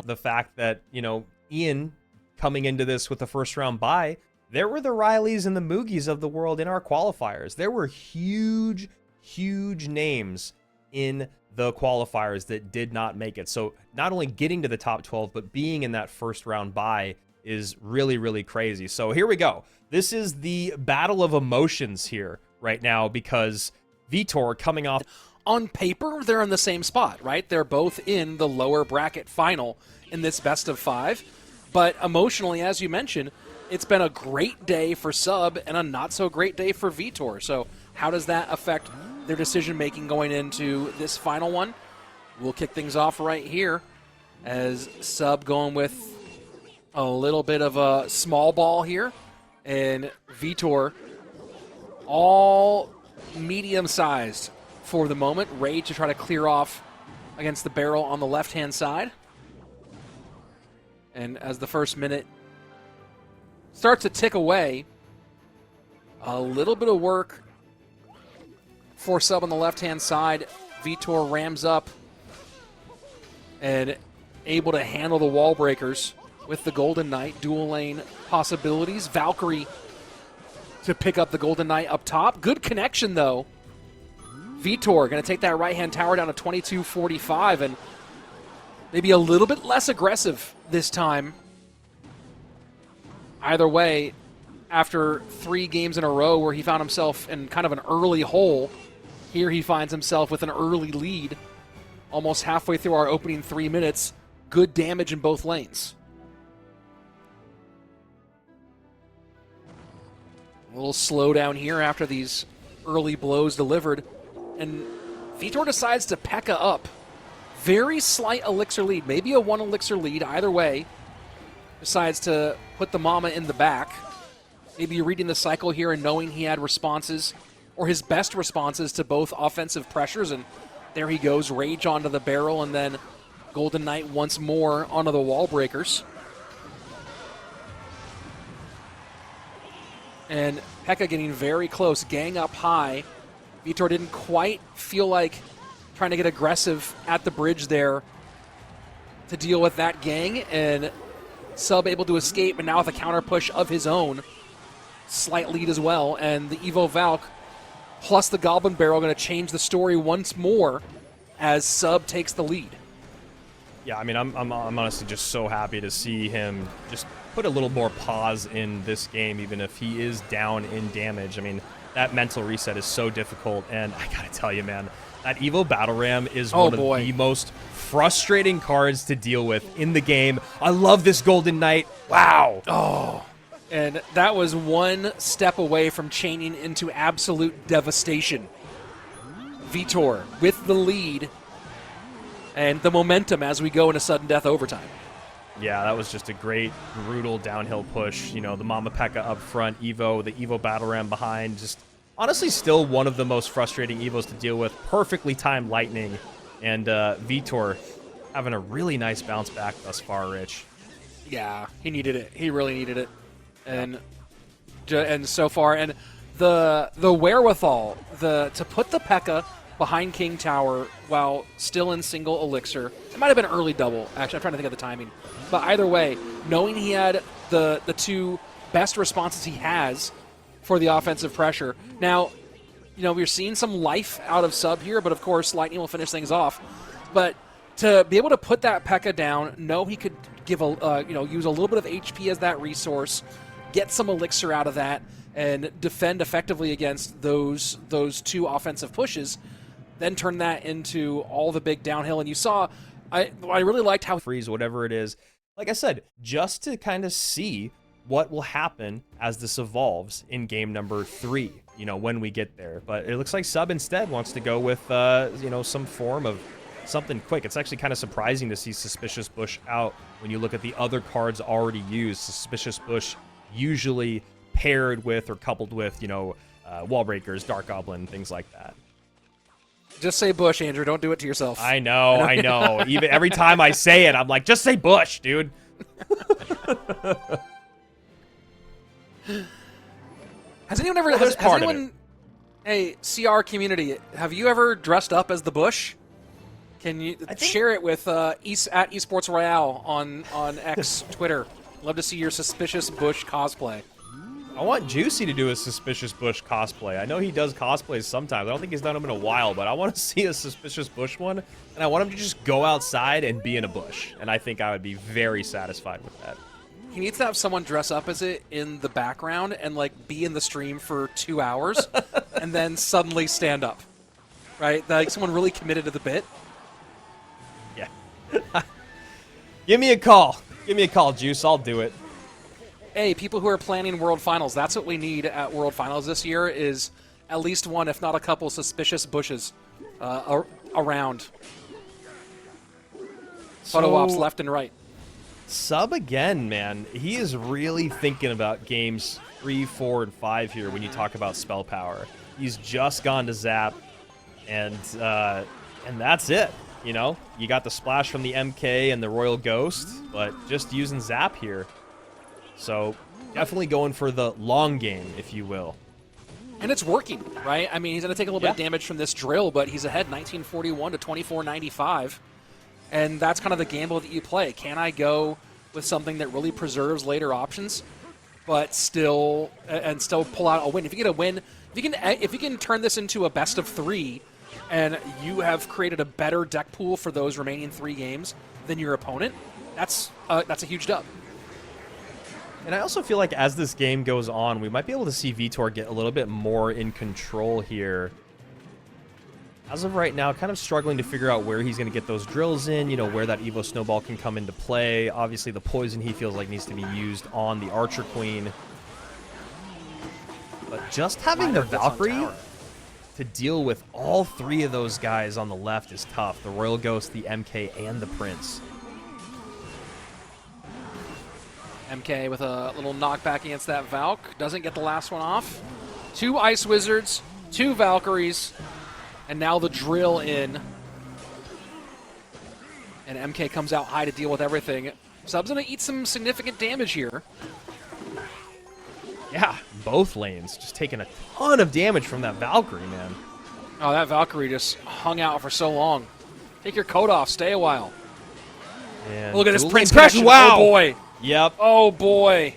The fact that, Ian coming into this with the first round bye, there were the Rileys and the Moogies of the world in our qualifiers. There were huge, huge names in the qualifiers that did not make it. So not only getting to the top 12, but being in that first round bye is really, really crazy. So here we go. This is the battle of emotions here right now because Vitor coming off. On paper, they're in the same spot, right? They're both in the lower bracket final in this best of 5. But emotionally, as you mentioned, it's been a great day for Sub and a not so great day for Vitor. So how does that affect their decision-making going into this final one? We'll kick things off right here as Sub going with a little bit of a small ball here. And Vitor all medium-sized for the moment. Rage to try to clear off against the barrel on the left-hand side. And as the first minute starts to tick away, a little bit of work for Sub on the left-hand side. Vitor rams up and able to handle the wall breakers with the Golden Knight. Dual lane possibilities. Valkyrie to pick up the Golden Knight up top. Good connection, though. Vitor going to take that right-hand tower down to 22-45 and maybe a little bit less aggressive this time. Either way, after 3 games in a row where he found himself in kind of an early hole, here he finds himself with an early lead almost halfway through our opening 3 minutes. Good damage in both lanes. A little slowdown here after these early blows delivered. And Vitor decides to P.E.K.K.A up. Very slight elixir lead, maybe a 1 elixir lead, either way. Decides to put the mama in the back. Maybe reading the cycle here and knowing he had responses, or his best responses to both offensive pressures, and there he goes, Rage onto the barrel, and then Golden Knight once more onto the wall breakers. And P.E.K.K.A getting very close, gang up high. Vitor didn't quite feel like trying to get aggressive at the bridge there to deal with that gang, and Sub able to escape, and now with a counter push of his own. Slight lead as well, and the Evo Valk plus the Goblin Barrel going to change the story once more as Sub takes the lead. Yeah, I mean, I'm honestly just so happy to see him just put a little more pause in this game, even if he is down in damage. I mean, that mental reset is so difficult, and I gotta tell you, man, that Evo Battle Ram is one of the most frustrating cards to deal with in the game. I love this Golden Knight. Wow. Oh, and that was one step away from chaining into absolute devastation. Vitor with the lead and the momentum as we go into sudden death overtime. Yeah, that was just a great, brutal downhill push. You know, the Mama P.E.K.K.A up front, Evo, the Evo Battle Ram behind. Just honestly still one of the most frustrating Evos to deal with. Perfectly timed lightning. And Vitor having a really nice bounce back thus far, Rich. Yeah, he needed it. He really needed it. And so far, and the wherewithal to put the P.E.K.K.A behind King Tower while still in single elixir. It might have been early double, actually. I'm trying to think of the timing. But either way, knowing he had the 2 best responses he has for the offensive pressure. Now, you know, we're seeing some life out of Sub here, but of course, Lightning will finish things off. But to be able to put that P.E.K.K.A down, know he could give use a little bit of HP as that resource, get some elixir out of that, and defend effectively against those 2 offensive pushes, then turn that into all the big downhill. And you saw, I really liked how freeze, whatever it is. Like I said, just to kind of see what will happen as this evolves in game number 3, you know, when we get there. But it looks like Sub instead wants to go with, some form of something quick. It's actually kind of surprising to see Suspicious Bush out when you look at the other cards already used. Suspicious Bush usually paired with or coupled with, Wall Breakers, Dark Goblin, things like that. Just say Bush, Andrew. Don't do it to yourself. I know. Even every time I say it, I'm like, just say Bush, dude. Has anyone ever... has anyone... Hey, CR community, have you ever dressed up as the Bush? Can you share it with at Esports Royale on X Twitter? Love to see your Suspicious Bush cosplay. I want Juicy to do a Suspicious Bush cosplay. I know he does cosplays sometimes. I don't think he's done them in a while, but I want to see a Suspicious Bush one, and I want him to just go outside and be in a bush, and I think I would be very satisfied with that. He needs to have someone dress up as it in the background and like be in the stream for 2 hours, and then suddenly stand up, right? Like someone really committed to the bit. Yeah. Give me a call. Give me a call, Juice. I'll do it. Hey, people who are planning World Finals, that's what we need at World Finals this year is at least one, if not a couple, Suspicious Bushes around. Photo ops left and right. Sub again, man. He is really thinking about games 3, 4, and 5 here when you talk about spell power. He's just gone to Zap, and that's it. You know, you got the splash from the MK and the Royal Ghost, but just using Zap here. So definitely going for the long game, if you will. And it's working, right? I mean, he's going to take a little bit of damage from this drill, but he's ahead 1941 to 2495. And that's kind of the gamble that you play. Can I go with something that really preserves later options, but still pull out a win? If you get a win, if you can turn this into a best of 3, and you have created a better deck pool for those remaining 3 games than your opponent, that's a huge dub. And I also feel like as this game goes on, we might be able to see Vitor get a little bit more in control here. As of right now, kind of struggling to figure out where he's going to get those drills in, you know, where that Evo Snowball can come into play. Obviously, the poison he feels like needs to be used on the Archer Queen. But just having the Valkyrie to deal with all 3 of those guys on the left is tough. The Royal Ghost, the MK, and the Prince. MK with a little knockback against that Valk. Doesn't get the last one off. 2 Ice Wizards, 2 Valkyries, and now the drill in. And MK comes out high to deal with everything. Sub's going to eat some significant damage here. Yeah, both lanes just taking a ton of damage from that Valkyrie, man. Oh, that Valkyrie just hung out for so long. Take your coat off. Stay a while. And look at this Prince connection. Wow. Oh, boy. Yep. Oh, boy.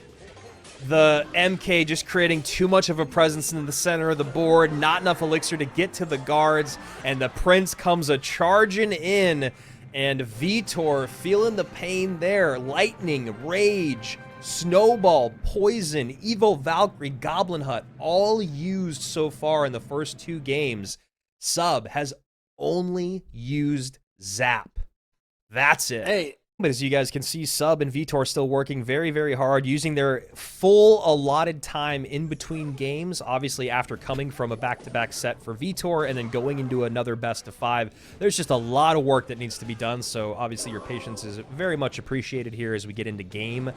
The MK just creating too much of a presence in the center of the board. Not enough elixir to get to the guards. And the Prince comes a-charging in. And Vitor feeling the pain there. Lightning, Rage, Snowball, Poison, Evo Valkyrie, Goblin Hut. All used so far in the first 2 games. Sub has only used Zap. That's it. Hey. But as you guys can see, Sub and Vitor still working very, very hard, using their full allotted time in between games. Obviously, after coming from a back-to-back set for Vitor and then going into another best of 5, there's just a lot of work that needs to be done. So obviously, your patience is very much appreciated here as we get into game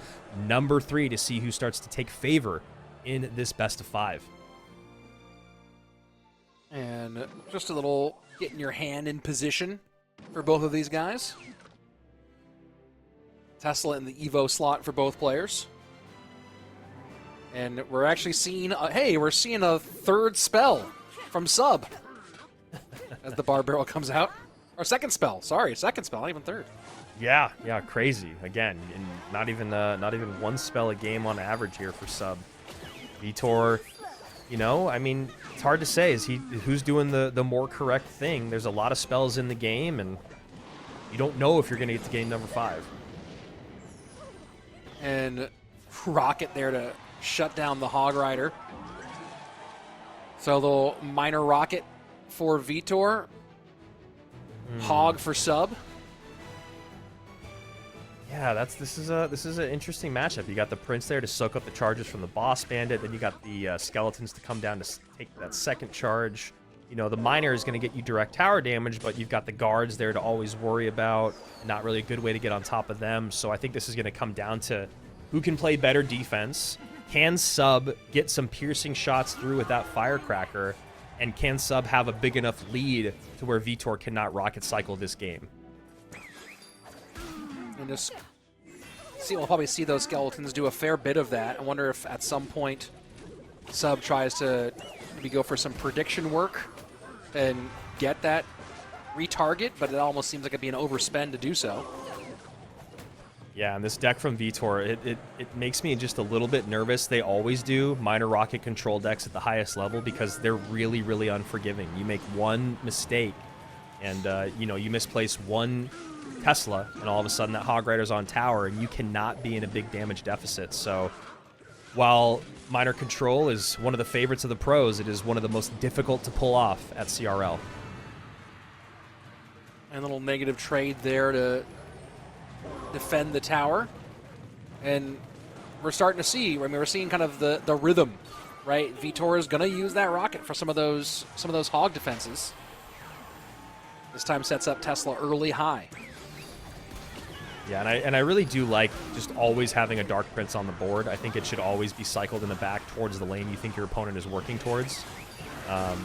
number 3 to see who starts to take favor in this best of 5. And just a little getting your hand in position for both of these guys. Tesla in the Evo slot for both players. And we're actually seeing, we're seeing a 3rd spell from Sub as the Bar Barrel comes out. Or 2nd spell, sorry, 2nd spell, not even 3rd. Yeah, crazy. Again, and not even 1 spell a game on average here for Sub. Vitor, you know, I mean, it's hard to say. Who's doing the more correct thing? There's a lot of spells in the game, and you don't know if you're going to get to game number 5. And Rocket there to shut down the Hog Rider. So a little minor Rocket for Vitor. Hog for Sub. Yeah, this is an interesting matchup. You got the Prince there to soak up the charges from the Boss Bandit. Then you got the Skeletons to come down to take that 2nd charge. You know, the Miner is going to get you direct tower damage, but you've got the guards there to always worry about. Not really a good way to get on top of them. So I think this is going to come down to who can play better defense. Can Sub get some piercing shots through with that Firecracker? And can Sub have a big enough lead to where Vitor cannot rocket cycle this game? And just we'll probably see those Skeletons do a fair bit of that. I wonder if at some point Sub tries to maybe go for some prediction work and get that retarget, but it almost seems like it'd be an overspend to do so. Yeah, and this deck from Vitor, it makes me just a little bit nervous. They always do minor rocket control decks at the highest level because they're really, really unforgiving. You make one mistake, and you misplace one Tesla, and all of a sudden that Hog Rider's on tower, and you cannot be in a big damage deficit. So while minor control is one of the favorites of the pros, it is one of the most difficult to pull off at CRL. And a little negative trade there to defend the tower. And we're starting to see, we're seeing kind of the rhythm, right? Vitor is going to use that rocket for some of those hog defenses. This time sets up Tesla early high. Yeah, and I really do like just always having a Dark Prince on the board. I think it should always be cycled in the back towards the lane you think your opponent is working towards. I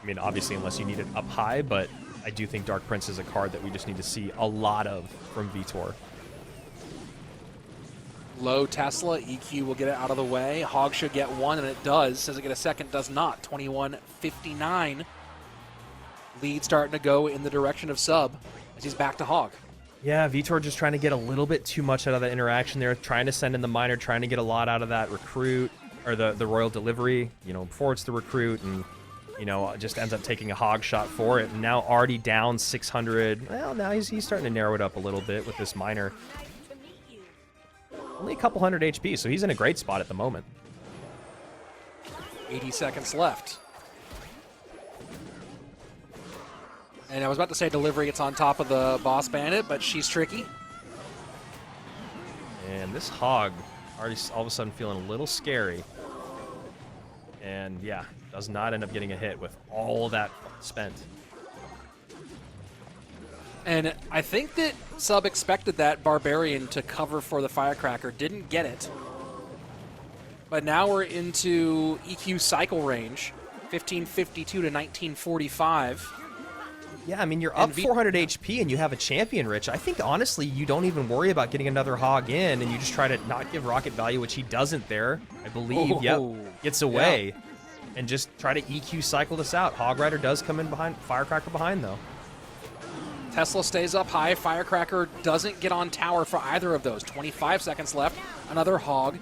mean, obviously, unless you need it up high, but I do think Dark Prince is a card that we just need to see a lot of from Vitor. Low Tesla, EQ will get it out of the way. Hog should get one, and it does. Does it get a second? Does not. 21-59. Lead starting to go in the direction of Sub as he's back to Hog. Yeah, Vitor just trying to get a little bit too much out of that interaction there, trying to send in the minor, trying to get a lot out of that recruit, or the Royal delivery, before it's the recruit, and, just ends up taking a hog shot for it. And now already down 600. Well, now he's starting to narrow it up a little bit with this minor. Only a couple hundred HP, so he's in a great spot at the moment. 80 seconds left. And I was about to say delivery gets on top of the boss bandit, but she's tricky. And this hog already all of a sudden feeling a little scary. And yeah, does not end up getting a hit with all that spent. And I think that Sub expected that Barbarian to cover for the Firecracker, didn't get it. But now we're into EQ cycle range, 1552 to 1945. Yeah, I mean, you're up 400 HP and you have a champion, Rich. I think, honestly, you don't even worry about getting another hog in, and you just try to not give rocket value, which he doesn't there, I believe. Yep, gets away. Yeah. And just try to EQ cycle this out. Hog Rider does come in behind, Firecracker behind, though. Tesla stays up high. Firecracker doesn't get on tower for either of those. 25 seconds left. Another hog.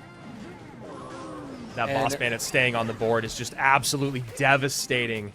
That boss bandit staying on the board is just absolutely devastating.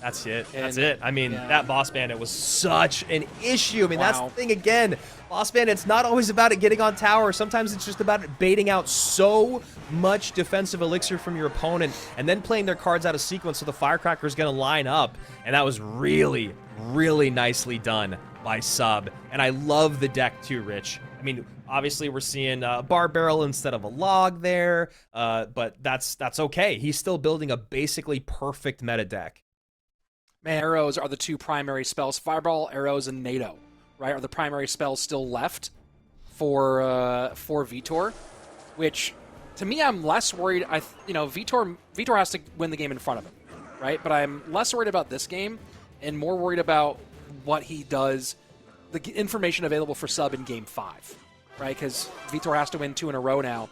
That's it. That's it. I mean, that boss bandit was such an issue. I mean, that's the thing again. Boss bandit's not always about it getting on tower. Sometimes it's just about it baiting out so much defensive elixir from your opponent and then playing their cards out of sequence so the Firecracker's going to line up. And that was really, really nicely done by Sub. And I love the deck too, Rich. I mean, obviously we're seeing a bar barrel instead of a log there, but that's okay. He's still building a basically perfect meta deck. Arrows are the two primary spells. Fireball, arrows, and NATO, right, are the primary spells still left for Vitor, which, to me, I'm less worried. Vitor has to win the game in front of him, right? But I'm less worried about this game and more worried about what he does, the information available for Sub in Game 5, right? Because Vitor has to win 2 in a row now,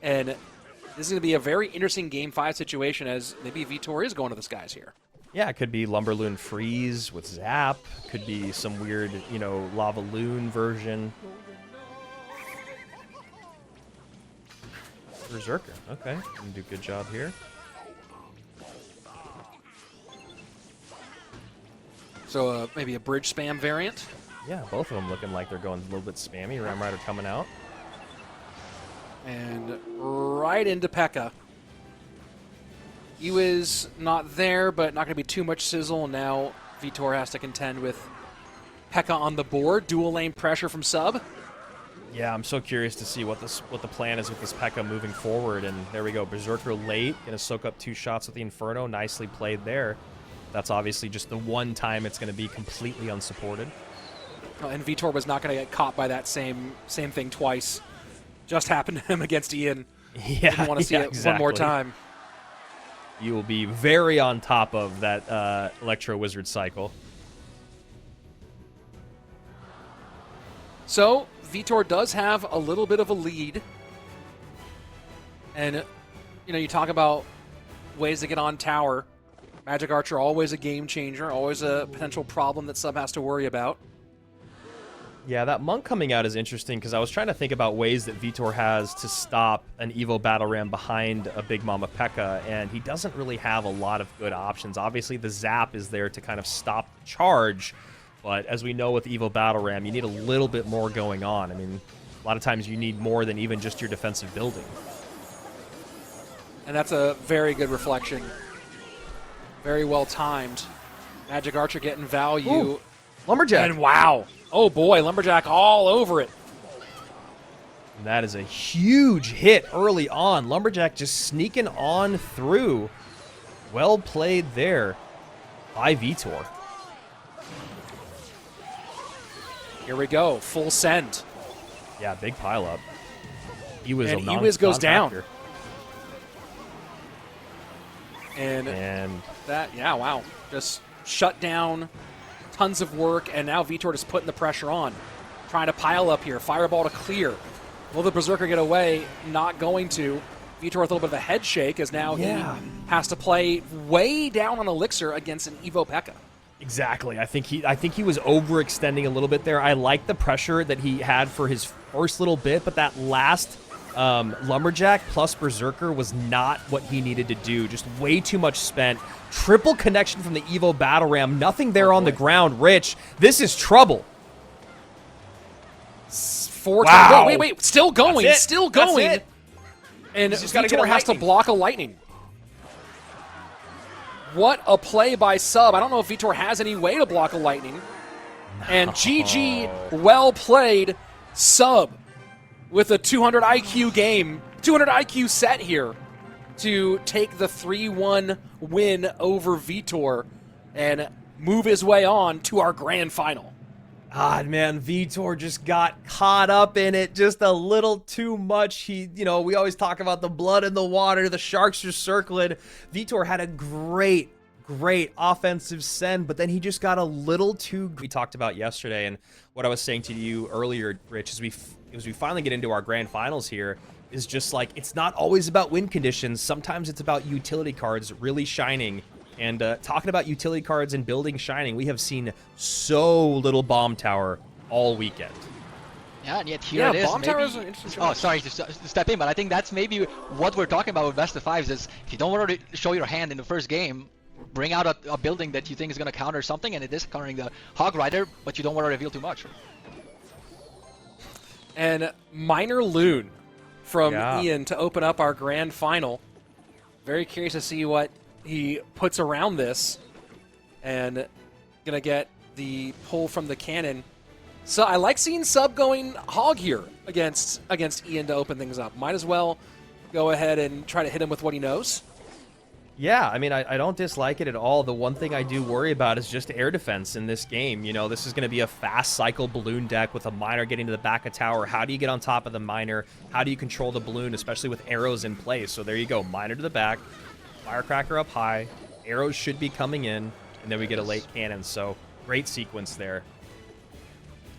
and this is going to be a very interesting Game 5 situation as maybe Vitor is going to the skies here. Yeah, it could be Lumberloon Freeze with Zap. Could be some weird, Lava Loon version. Berserker. Okay, can do a good job here. So maybe a bridge spam variant? Yeah, both of them looking like they're going a little bit spammy. Ram Rider coming out. And right into P.E.K.K.A. He was not there, but not going to be too much sizzle. Now Vitor has to contend with P.E.K.K.A. on the board. Dual lane pressure from Sub. Yeah, I'm so curious to see what the plan is with this P.E.K.K.A. moving forward. And there we go. Berserker late. Going to soak up 2 shots with the Inferno. Nicely played there. That's obviously just the one time it's going to be completely unsupported. And Vitor was not going to get caught by that same thing twice. Just happened to him against Ian. Yeah, didn't want to see it exactly. one more time. You will be very on top of that Electro Wizard cycle. So, Vitor does have a little bit of a lead. And, you talk about ways to get on tower. Magic Archer, always a game changer, always a potential problem that Sub has to worry about. Yeah, that Monk coming out is interesting because I was trying to think about ways that Vitor has to stop an Evo Battle Ram behind a Big Mama P.E.K.K.A, and he doesn't really have a lot of good options. Obviously, the Zap is there to kind of stop the charge, but as we know with Evo Battle Ram, you need a little bit more going on. I mean, a lot of times you need more than even just your defensive building. And that's a very good reflection. Very well timed. Magic Archer getting value. Ooh, Lumberjack. And wow. Oh boy, Lumberjack all over it. And that is a huge hit early on. Lumberjack just sneaking on through. Well played there by Vitor. Here we go. Full send. Yeah, big pile up. Ewiz And Ewiz goes down. And that, yeah, wow. Just shut down. Tons of work, and now Vitor just putting the pressure on. Trying to pile up here. Fireball to clear. Will the Berserker get away? Not going to. Vitor with a little bit of a head shake as now he has to play way down on Elixir against an Evo P.E.K.K.A. Exactly. I think he was overextending a little bit there. I like the pressure that he had for his first little bit, but that last Lumberjack plus Berserker was not what he needed to do. Just way too much spent. Triple connection from the Evo Battle Ram. Nothing there on the ground. Rich, this is trouble. Wow. Wait. Still going. Still going. That's it. And Vitor has to block a lightning. What a play by Sub. I don't know if Vitor has any way to block a lightning. No. And GG, well played, Sub, with a 200 IQ game, 200 IQ set here to take the 3-1 win over Vitor and move his way on to our grand final. God, man, Vitor just got caught up in it just a little too much. We always talk about the blood in the water. The sharks are circling. Vitor had a great offensive send, but then he just got a little too... We talked about yesterday, and what I was saying to you earlier, Rich, as we finally get into our grand finals here, is just like, it's not always about win conditions. Sometimes it's about utility cards really shining. And talking about utility cards and building shining, we have seen so little Bomb Tower all weekend. Yeah, and yet here it is. Bomb Tower is an interesting choice. Oh, sorry to step in, but I think that's maybe what we're talking about with best of fives is if you don't want to show your hand in the first game, bring out a building that you think is going to counter something, and it is countering the Hog Rider, but you don't want to reveal too much. And Minor Loon from Ian to open up our grand final. Very curious to see what he puts around this, and gonna get the pull from the cannon. So I like seeing Sub going Hog here against Ian to open things up. Might as well go ahead and try to hit him with what he knows. Yeah, I mean, I don't dislike it at all. The one thing I do worry about is just air defense in this game. This is going to be a fast cycle balloon deck with a miner getting to the back of tower. How do you get on top of the miner? How do you control the balloon, especially with arrows in place? So there you go, miner to the back, firecracker up high, arrows should be coming in, and then we get a late cannon. So great sequence there.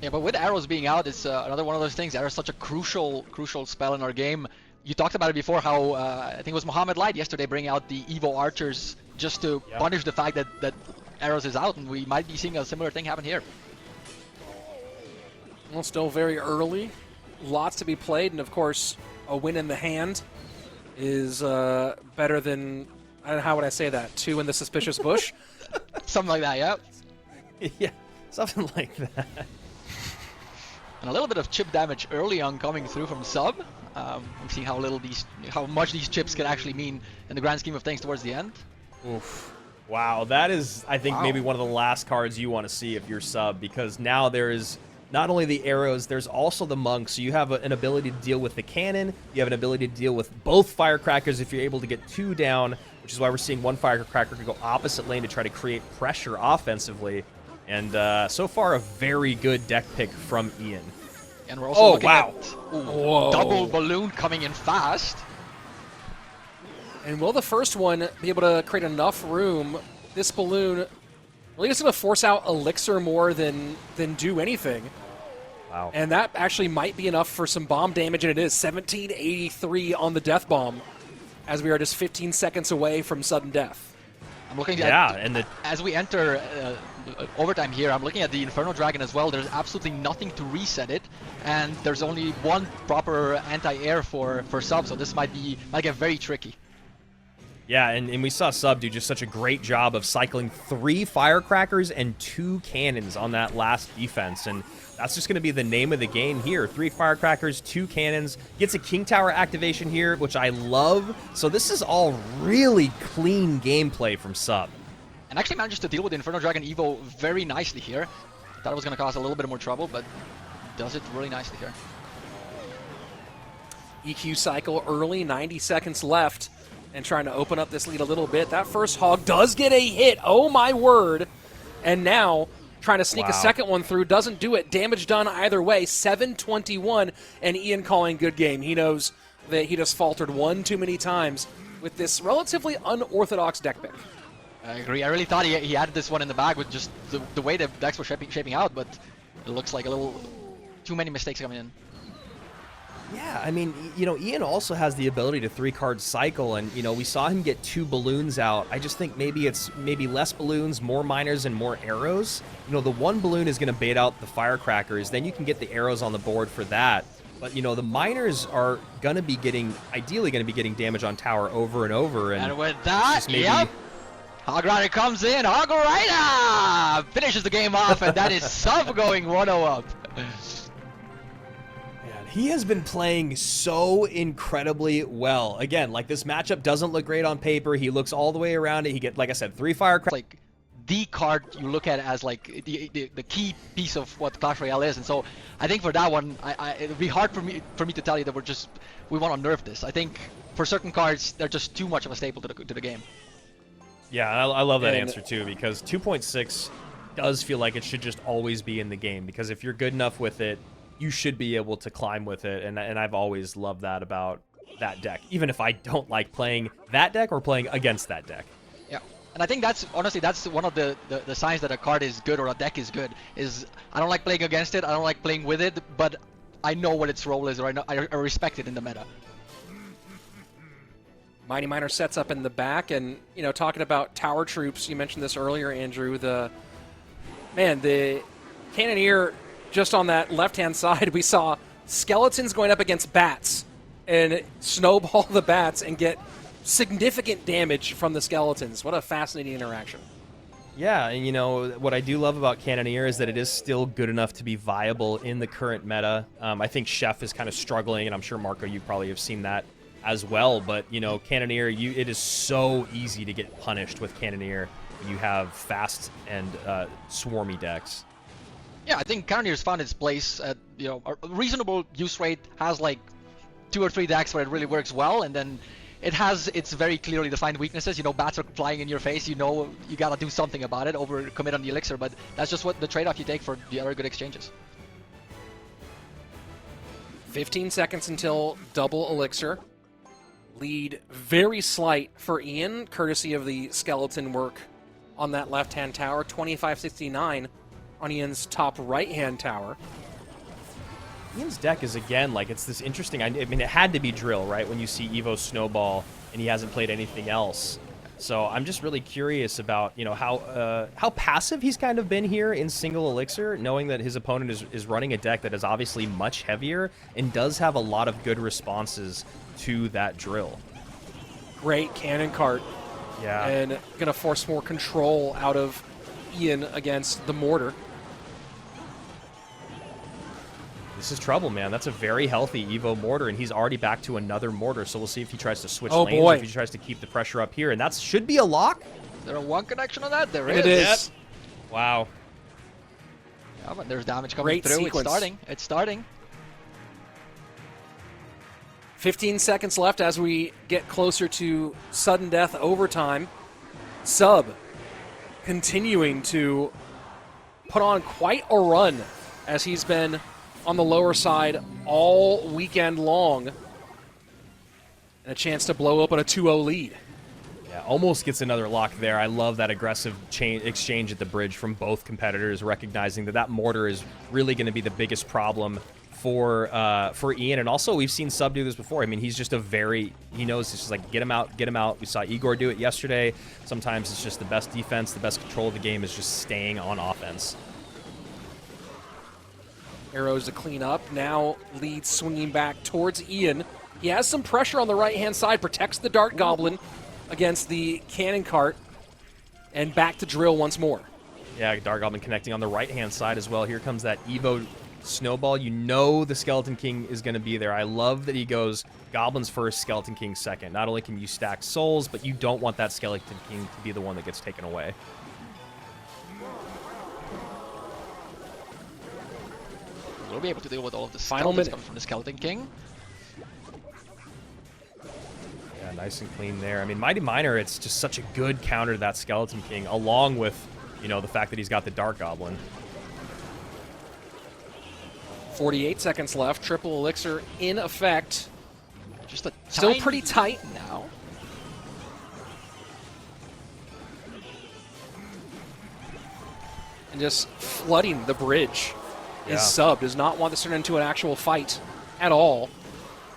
Yeah, but with arrows being out, it's another one of those things. Arrows such a crucial spell in our game. You talked about it before, how I think it was Mohamed Light yesterday bringing out the Evo Archers just to punish the fact that Arrows is out, and we might be seeing a similar thing happen here. Well, still very early. Lots to be played, and of course, a win in the hand is better than, how would I say that, 2 in the suspicious bush? Something like that, yeah. Yeah, something like that. And a little bit of chip damage early on coming through from Sub. We've seen how much these chips can actually mean in the grand scheme of things towards the end. Oof. Wow, that is, I think, maybe one of the last cards you want to see if you're Sub, because now there is not only the arrows, there's also the monk. So you have an ability to deal with the cannon. You have an ability to deal with both firecrackers if you're able to get 2 down, which is why we're seeing one firecracker go opposite lane to try to create pressure offensively. And so far, a very good deck pick from Ian. And we're also looking at Whoa. double balloon coming in fast. And will the first one be able to create enough room? This balloon really just going to force out Elixir more than do anything. Wow. And that actually might be enough for some bomb damage, and it is 1783 on the death bomb, as we are just 15 seconds away from sudden death. I'm looking Yeah, at, and as we enter overtime here, I'm looking at the Inferno Dragon as well. There's absolutely nothing to reset it, and there's only one proper anti-air for sub, so this might get very tricky. Yeah, and we saw Sub do just such a great job of cycling 3 firecrackers and 2 cannons on that last defense, and that's just going to be the name of the game here. 3 firecrackers, 2 cannons, gets a King Tower activation here, which I love. So this is all really clean gameplay from Sub. And actually manages to deal with the Inferno Dragon Evo very nicely here. Thought it was going to cause a little bit more trouble, but does it really nicely here. EQ cycle early, 90 seconds left, and trying to open up this lead a little bit. That first hog does get a hit, oh my word. And now trying to sneak a second one through, doesn't do it. Damage done either way, 721, and Ian calling good game. He knows that he just faltered one too many times with this relatively unorthodox deck pick. I agree. I really thought he had this one in the bag with just the way the decks were shaping out, but it looks like a little too many mistakes coming in. Yeah, I mean, you know, Ian also has the ability to 3-card cycle, and, you know, we saw him get 2 balloons out. I just think maybe it's less balloons, more miners, and more arrows. You know, the 1 balloon is going to bait out the firecrackers, then you can get the arrows on the board for that. But, you know, the miners are going to be ideally going to be getting damage on tower over and over. And with that, yep. Hog Rider comes in, Hog Rider finishes the game off, and that is Sub going 1-0 up. He has been playing so incredibly well. Again, like, this matchup doesn't look great on paper. He looks all the way around it. He get, like I said, 3 firecrackers. Like the card you look at as like the key piece of what Clash Royale is, and so I think for that one, it'd be hard for me to tell you that we want to nerf this. I think for certain cards, they're just too much of a staple to the game. Yeah, I love that answer too, because 2.6 does feel like it should just always be in the game, because if you're good enough with it, you should be able to climb with it, and I've always loved that about that deck, even if I don't like playing that deck or playing against that deck. Yeah, and I think that's honestly one of the signs that a card is good or a deck is good, is I don't like playing against it, I don't like playing with it, but I know what its role is, or I respect it in the meta. Mighty Miner sets up in the back, and, you know, talking about tower troops, you mentioned this earlier, Andrew, the Cannoneer. Just on that left-hand side, we saw skeletons going up against bats and snowball the bats and get significant damage from the skeletons. What a fascinating interaction. Yeah, and, you know, what I do love about Cannoneer is that it is still good enough to be viable in the current meta. I think Chef is kind of struggling, and I'm sure, Marco, you probably have seen that as well. But, you know, Cannoneer, it is so easy to get punished with Cannoneer when you have fast and swarmy decks. Yeah, I think Cannoneer's found its place at, you know, a reasonable use rate, has like 2 or 3 decks where it really works well, and then it has its very clearly defined weaknesses. You know, bats are flying in your face, you know you gotta do something about it, overcommit on the elixir, but that's just what the trade-off you take for the other good exchanges. 15 seconds until double elixir. Lead very slight for Ian, courtesy of the skeleton work on that left-hand tower, 2569. On Ian's top right-hand tower. Ian's deck is, again, like, it's this interesting, I mean, it had to be Drill, right, when you see Evo Snowball and he hasn't played anything else. So I'm just really curious about, you know, how passive he's kind of been here in single elixir, knowing that his opponent is running a deck that is obviously much heavier and does have a lot of good responses to that Drill. Great cannon cart. Yeah. And gonna force more control out of Ian against the mortar. This is trouble, man. That's a very healthy Evo mortar, and he's already back to another mortar, so we'll see if he tries to switch lanes or if he tries to keep the pressure up here, and that should be a lock. Is there a 1 connection on that? There is. It is. Yep. Wow. Yeah, but there's damage coming through. Sequence. It's starting. 15 seconds left as we get closer to sudden death overtime. Sub continuing to put on quite a run as he's been on the lower side all weekend long. And a chance to blow open a 2-0 lead. Yeah, almost gets another lock there. I love that aggressive exchange at the bridge from both competitors, recognizing that that mortar is really going to be the biggest problem for Ian. And also, we've seen Sub do this before. I mean, he's just he knows it's just like, get him out, get him out. We saw Igor do it yesterday. Sometimes it's just the best defense, the best control of the game is just staying on offense. Arrows to clean up. Now lead swinging back towards Ian. He has some pressure on the right-hand side, protects the Dart Goblin against the Cannon Cart, and back to drill once more. Yeah, Dart Goblin connecting on the right-hand side as well. Here comes that Evo Snowball. You know the Skeleton King is going to be there. I love that he goes Goblins first, Skeleton King second. Not only can you stack souls, but you don't want that Skeleton King to be the one that gets taken away. We'll be able to deal with all of the Final skeletons minute coming from the Skeleton King. Yeah, nice and clean there. I mean, Mighty Miner, it's just such a good counter to that Skeleton King, along with, you know, the fact that he's got the Dart Goblin. 48 seconds left. Triple Elixir in effect. Just a Still pretty tight. now. And just flooding the bridge. Yeah. His sub does not want this to turn into an actual fight at all.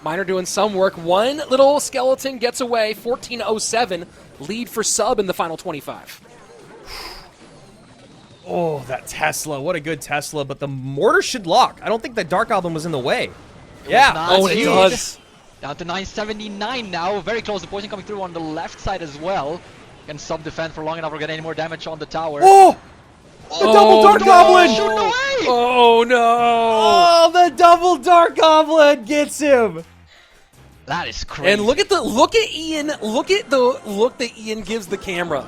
Miner doing some work. One little skeleton gets away. 14:07 lead for Sub in the final 25. Oh, that Tesla. What a good Tesla. But the mortar should lock. I don't think that Dark Goblin was in the way. Yeah. not Oh, it huge. does. Down to 979 now. Very close. The poison coming through on the left side as well. Can Sub defend for long enough or get any more damage on the tower. Oh! The double Dark Goblin! Shoot away! Oh no! Oh, the double Dark Goblin gets him! That is crazy. And look at Ian. Look at the look that Ian gives the camera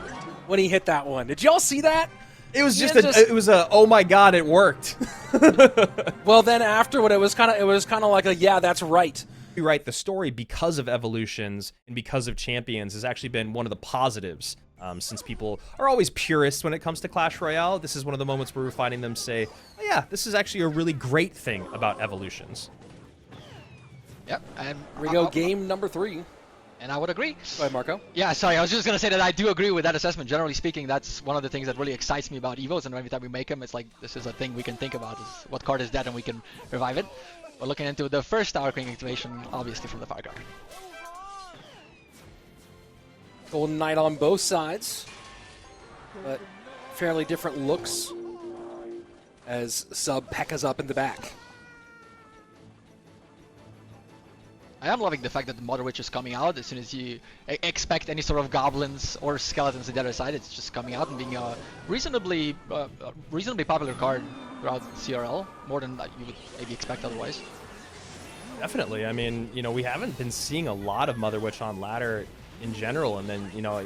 when he hit that one. Did y'all see that? It was Ian it was a oh my god, it worked. Well, then afterward, it was kind of like a yeah, that's right. You're right. The story, because of evolutions and because of champions, has actually been one of the positives. Since people are always purists when it comes to Clash Royale, this is one of the moments where we're finding them say, oh, yeah, this is actually a really great thing about evolutions. Yep, and Here we go, game number 3. And I would agree. Go ahead, Marco. Yeah, sorry, I was just going to say that I do agree with that assessment. Generally speaking, that's one of the things that really excites me about Evos, and every time we make them, it's like, this is a thing we can think about, is what card is dead and we can revive it. We're looking into the first Tower King activation, obviously from the Fire card. Golden Knight on both sides, but fairly different looks as Sub P.E.K.K.A.'s up in the back. I am loving the fact that the Mother Witch is coming out as soon as you expect any sort of goblins or skeletons on the other side. It's just coming out and being a reasonably popular card throughout CRL, more than you would maybe expect otherwise. Definitely. I mean, you know, we haven't been seeing a lot of Mother Witch on ladder in general, and then, you know,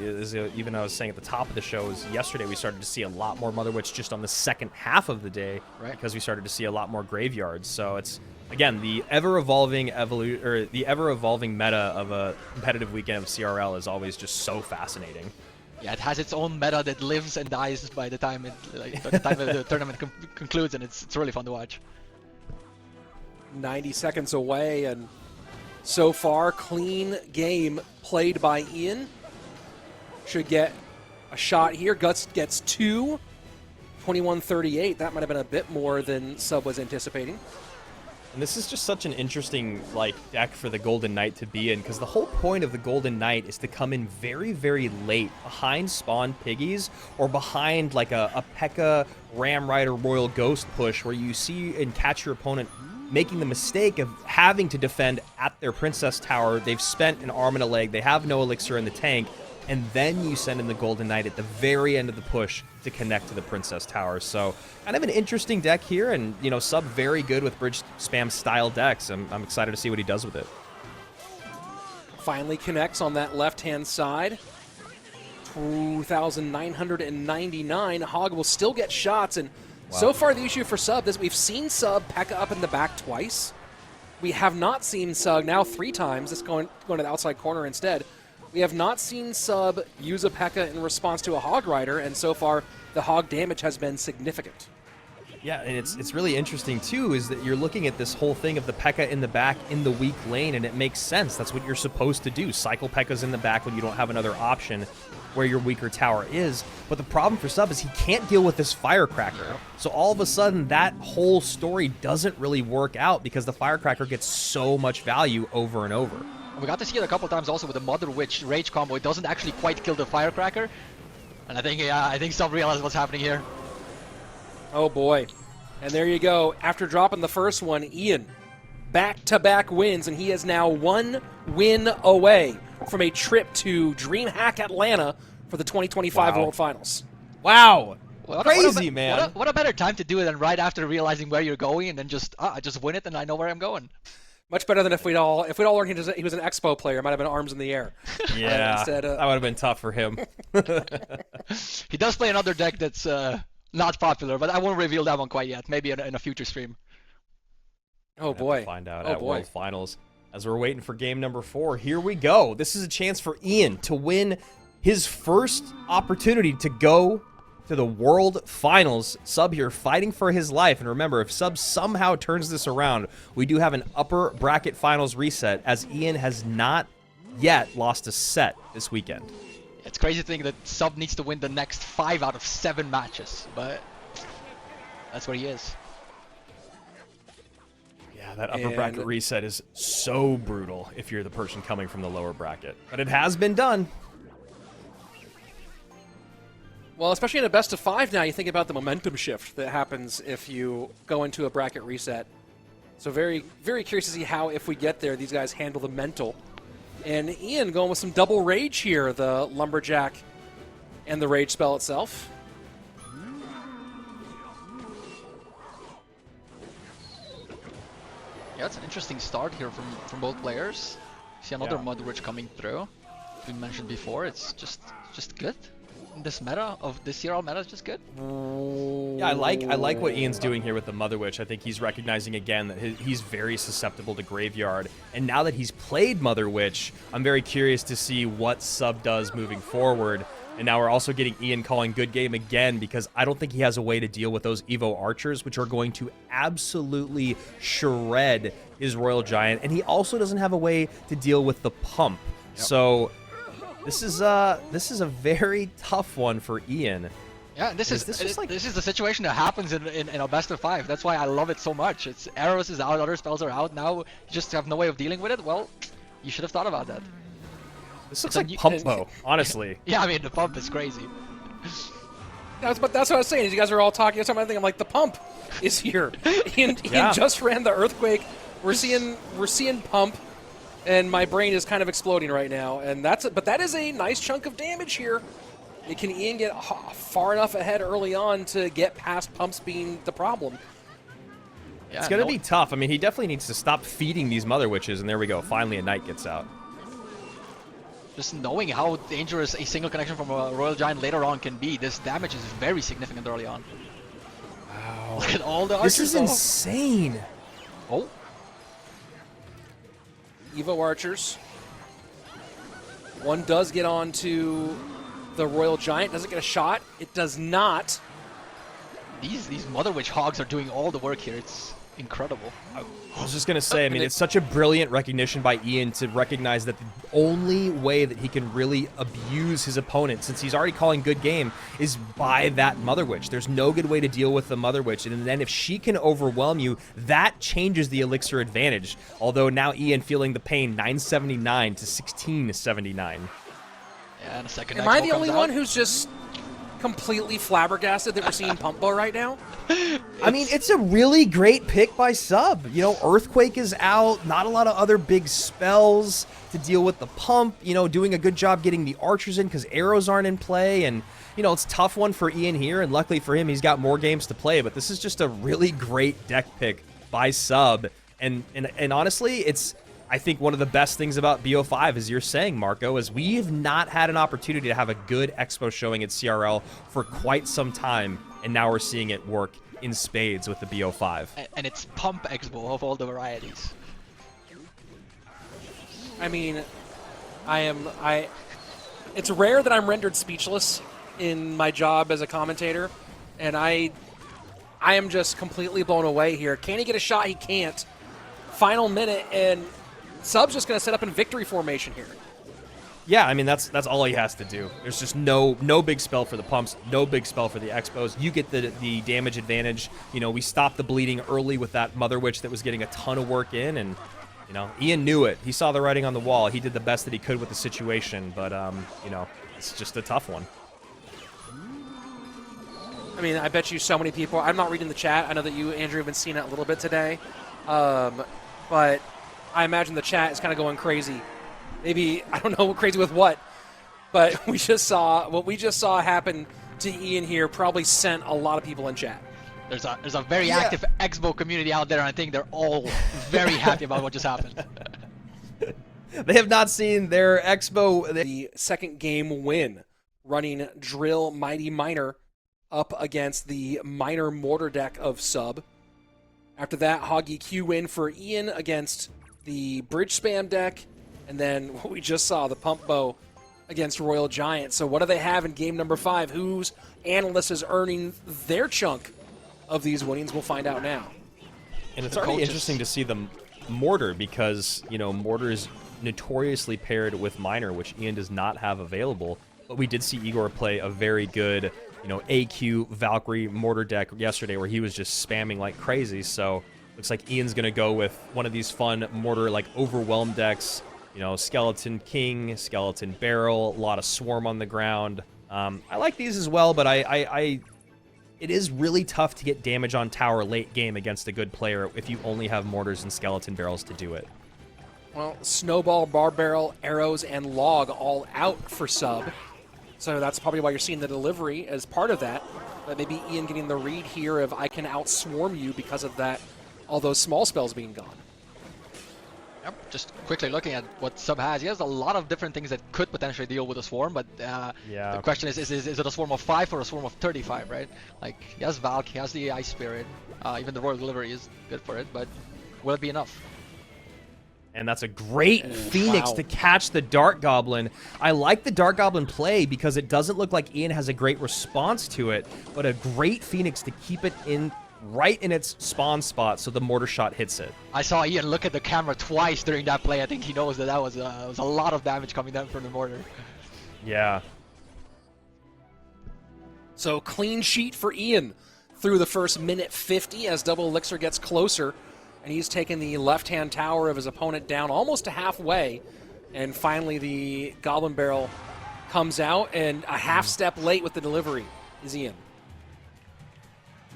even I was saying at the top of the show, is yesterday we started to see a lot more Mother Witch just on the second half of the day, right? Because we started to see a lot more graveyards. So it's, again, the ever-evolving meta of a competitive weekend of CRL is always just so fascinating. Yeah, it has its own meta that lives and dies by the time the tournament concludes, and it's really fun to watch. 90 seconds away, and so far, clean game played by Ian. Should get a shot here. Guts gets 2. 21-38. That might have been a bit more than Sub was anticipating. And this is just such an interesting deck for the Golden Knight to be in, because the whole point of the Golden Knight is to come in very, very late behind spawn piggies or behind like a P.E.K.K.A. Ram Rider Royal Ghost push where you see and catch your opponent making the mistake of having to defend at their Princess Tower. They've spent an arm and a leg. They have no elixir in the tank. And then you send in the Golden Knight at the very end of the push to connect to the Princess Tower. So kind of an interesting deck here. And, you know, Sub very good with bridge spam style decks. I'm excited to see what he does with it. Finally connects on that left-hand side. 2,999. Hog will still get shots, and so far the issue for Sub is we've seen Sub P.E.K.K.A. up in the back twice. We have not seen Sub now 3 times. It's going to the outside corner instead. We have not seen Sub use a P.E.K.K.A. in response to a Hog Rider, and so far the Hog damage has been significant. Yeah, and it's really interesting too, is that you're looking at this whole thing of the P.E.K.K.A in the back in the weak lane, and it makes sense. That's what you're supposed to do. Cycle P.E.K.K.A.s in the back when you don't have another option where your weaker tower is. But the problem for Sub is he can't deal with this Firecracker. So all of a sudden, that whole story doesn't really work out because the Firecracker gets so much value over and over. We got to see it a couple times also with the Mother Witch Rage combo. It doesn't actually quite kill the Firecracker. And I think Sub realized what's happening here. Oh boy. And there you go. After dropping the first one, Ian, back-to-back wins, and he is now 1 win away from a trip to DreamHack Atlanta for the 2025 World Finals. Wow. What Crazy, man. What a better time to do it than right after realizing where you're going and then just win it and I know where I'm going. Much better than if we'd all learned he was an Expo player. Might have been arms in the air. Yeah, instead, that would have been tough for him. He does play another deck that's not popular, but I won't reveal that one quite yet. Maybe in a future stream. Oh boy! We'll find out at World Finals. As we're waiting for game number 4, here we go. This is a chance for Ian to win his first opportunity to go to the World Finals. Sub here fighting for his life. And remember, if Sub somehow turns this around, we do have an upper bracket finals reset, as Ian has not yet lost a set this weekend. It's crazy to think that Sub needs to win the next 5 out of 7 matches, but that's where he is. Yeah, that upper bracket reset is so brutal if you're the person coming from the lower bracket. But it has been done. Well, especially in a best of 5 now, you think about the momentum shift that happens if you go into a bracket reset. So very, very curious to see how, if we get there, these guys handle the mental. And Ian going with some double rage here, the Lumberjack and the rage spell itself. Yeah, it's an interesting start here from both players. See another Mother Witch coming through. As we mentioned before, it's just good. This meta of this CRL meta is just good. Yeah, I like what Ian's doing here with the Mother Witch. I think he's recognizing again that he's very susceptible to Graveyard. And now that he's played Mother Witch, I'm very curious to see what Sub does moving forward. And now we're also getting Ian calling good game again, because I don't think he has a way to deal with those Evo Archers, which are going to absolutely shred his Royal Giant. And he also doesn't have a way to deal with the pump. Yep. So this is a very tough one for Ian. Yeah, this is the situation that happens in a best of 5. That's why I love it so much. It's Arrows is out, other spells are out. Now you just have no way of dealing with it. Well, you should have thought about that. This looks like pump though, honestly. Yeah, I mean the pump is crazy. That's what I was saying. You guys are all talking or something. I'm like, the pump is here. Ian just ran the Earthquake. We're seeing pump. And my brain is kind of exploding right now, and but that is a nice chunk of damage here. Can Ian get far enough ahead early on to get past pumps being the problem? Yeah, it's gonna be tough. I mean, he definitely needs to stop feeding these Mother Witches, and there we go. Finally, a Knight gets out. Just knowing how dangerous a single connection from a Royal Giant later on can be, this damage is very significant early on. Wow! Look at all the archers. This is insane. Oh. Evo Archers. One does get onto the Royal Giant. Does it get a shot? It does not. These Mother Witch Hogs are doing all the work here. It's incredible. I was just going to say, I mean, it's such a brilliant recognition by Ian to recognize that the only way that he can really abuse his opponent, since he's already calling good game, is by that Mother Witch. There's no good way to deal with the Mother Witch, and then if she can overwhelm you, that changes the Elixir advantage. Although now Ian feeling the pain, 979 to 1679. Yeah, and a second. Am I the only one who's just completely flabbergasted that we're seeing Pumpbo right now? I mean, it's a really great pick by Sub. You know, Earthquake is out, not a lot of other big spells to deal with the pump, you know, doing a good job getting the archers in because arrows aren't in play, and, you know, it's a tough one for Ian here, and luckily for him, he's got more games to play, but this is just a really great deck pick by Sub, and honestly, it's, I think one of the best things about BO5, as you're saying, Marco, is we have not had an opportunity to have a good Expo showing at CRL for quite some time, and now we're seeing it work in spades with the BO5. And it's Pump Expo of all the varieties. I mean, it's rare that I'm rendered speechless in my job as a commentator, and I I am just completely blown away here. Can he get a shot? He can't. Final minute, and Sub's just going to set up in victory formation here. Yeah, I mean, that's all he has to do. There's just no big spell for the pumps, no big spell for the Expos. You get the damage advantage. You know, we stopped the bleeding early with that Mother Witch that was getting a ton of work in, and, you know, Ian knew it. He saw the writing on the wall. He did the best that he could with the situation, but, you know, it's just a tough one. I mean, I bet you so many people, I'm not reading the chat. I know that you, Andrew, have been seeing it a little bit today, but I imagine the chat is kind of going crazy. Maybe, I don't know, crazy with what, but what we just saw happen to Ian here probably sent a lot of people in chat. There's a very active Expo community out there, and I think they're all very happy about what just happened. They have not seen their Expo. The second game win, running Drill Mighty Miner up against the Miner Mortar deck of Sub. After that, Hoggy Q win for Ian against the Bridge Spam deck. And then what we just saw, the Pump Bow against Royal Giant. So what do they have in game number 5? Whose analyst is earning their chunk of these winnings? We'll find out now. And it's already interesting to see the Mortar because, you know, Mortar is notoriously paired with Miner, which Ian does not have available. But we did see Igor play a very good, you know, AQ Valkyrie Mortar deck yesterday where he was just spamming like crazy. So looks like Ian's going to go with one of these fun Mortar, like, Overwhelm decks. You know, Skeleton King, Skeleton Barrel, a lot of Swarm on the ground. I like these as well, but it is really tough to get damage on tower late game against a good player if you only have Mortars and Skeleton Barrels to do it. Well, Snowball, Bar Barrel, Arrows, and Log all out for Sub. So that's probably why you're seeing the delivery as part of that. But maybe Ian getting the read here of I can outswarm you because of that, all those small spells being gone. Yep, just quickly looking at what Sub has, he has a lot of different things that could potentially deal with a swarm, but the question is it a swarm of 5 or a swarm of 35, right? Like, he has Valk, he has the Ice Spirit, even the Royal Delivery is good for it, but will it be enough? And that's a great Phoenix to catch the Dark Goblin. I like the Dark Goblin play because it doesn't look like Ian has a great response to it, but a great Phoenix to keep it in right in its spawn spot so the mortar shot hits it. I saw Ian look at the camera twice during that play. I think he knows that was a lot of damage coming down from the mortar. Yeah. So clean sheet for Ian through the first minute 50 as Double Elixir gets closer, and he's taken the left-hand tower of his opponent down almost to halfway, and finally the Goblin Barrel comes out, and a half step late with the delivery is Ian.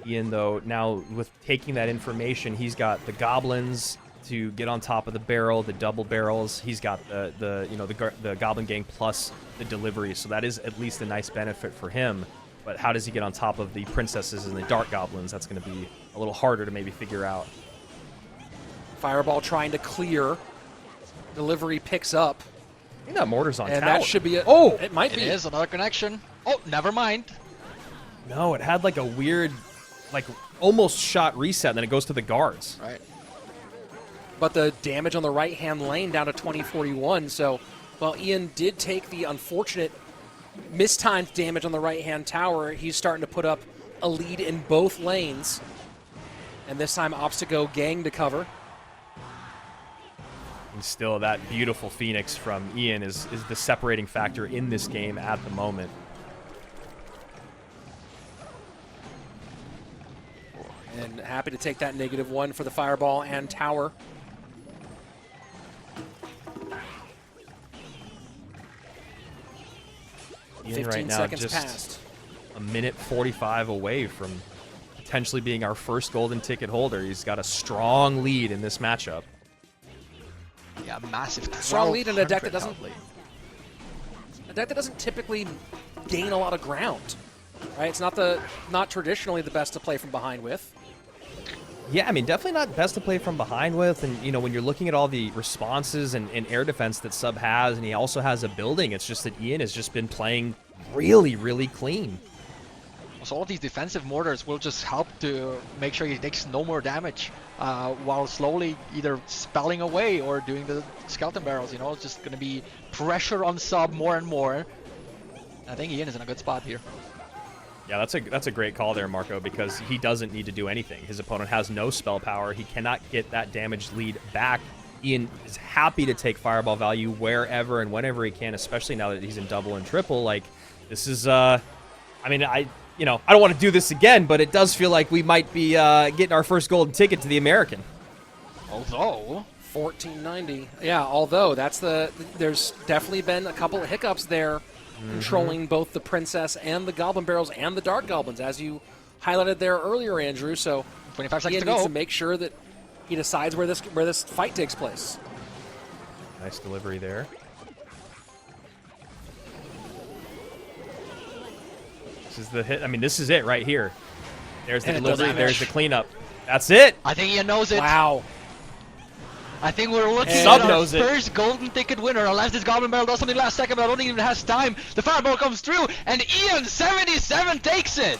Ian, though, now with taking that information, he's got the goblins to get on top of the barrel, the double barrels. He's got the Goblin Gang plus the delivery, so that is at least a nice benefit for him. But how does he get on top of the princesses and the dark goblins? That's going to be a little harder to maybe figure out. Fireball trying to clear. Delivery picks up. I think that mortar's on and tower. That should be it. Oh! It might be. It is another connection. Oh, never mind. No, it had like a weird, like almost shot reset, and then it goes to the guards. Right. But the damage on the right-hand lane down to 2041. So, while Ian did take the unfortunate mistimed damage on the right-hand tower, he's starting to put up a lead in both lanes. And this time opts to go gang to cover. And still, that beautiful Phoenix from Ian is the separating factor in this game at the moment. And happy to take that -1 for the Fireball and tower. Ian 15 right now seconds just passed. a minute 45 away from potentially being our first golden ticket holder. He's got a strong lead in this matchup. Yeah, massive. Strong lead in a deck that 1200 doesn't typically gain a lot of ground. Right? It's not traditionally the best to play from behind with. Yeah, I mean, definitely not best to play from behind with. And, you know, when you're looking at all the responses and air defense that Sub has, and he also has a building, it's just that Ian has just been playing really, really clean. So all of these defensive mortars will just help to make sure he takes no more damage while slowly either spelling away or doing the skeleton barrels. You know, it's just going to be pressure on Sub more and more. I think Ian is in a good spot here. Yeah, that's a great call there, Marco, because he doesn't need to do anything. His opponent has no spell power. He cannot get that damage lead back. Ian is happy to take fireball value wherever and whenever he can, especially now that he's in double and triple. Like, this is, I mean, I don't want to do this again, but it does feel like we might be getting our first golden ticket to the American. Although 1490. Yeah, although there's definitely been a couple of hiccups there, controlling both the Princess and the Goblin Barrels and the Dark Goblins, as you highlighted there earlier, Andrew. So 25 seconds Ian to go. needs to make sure that he decides where this fight takes place. Nice delivery there. This is the hit. I mean, this is it right here. There's the And it does delivery. There's damage. the cleanup. That's it. I think Ian knows it. Wow. I think we're looking Sub at our knows it. first golden ticket winner, unless this Goblin Barrel does something last second, but I don't think it even has time. The fireball comes through, and Ian 77 takes it.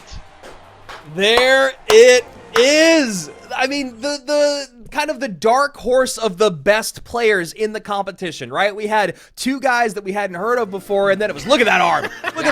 There it is. I mean, the kind of the dark horse of the best players in the competition, right? We had two guys that we hadn't heard of before, and then it was, look at that arm. Look at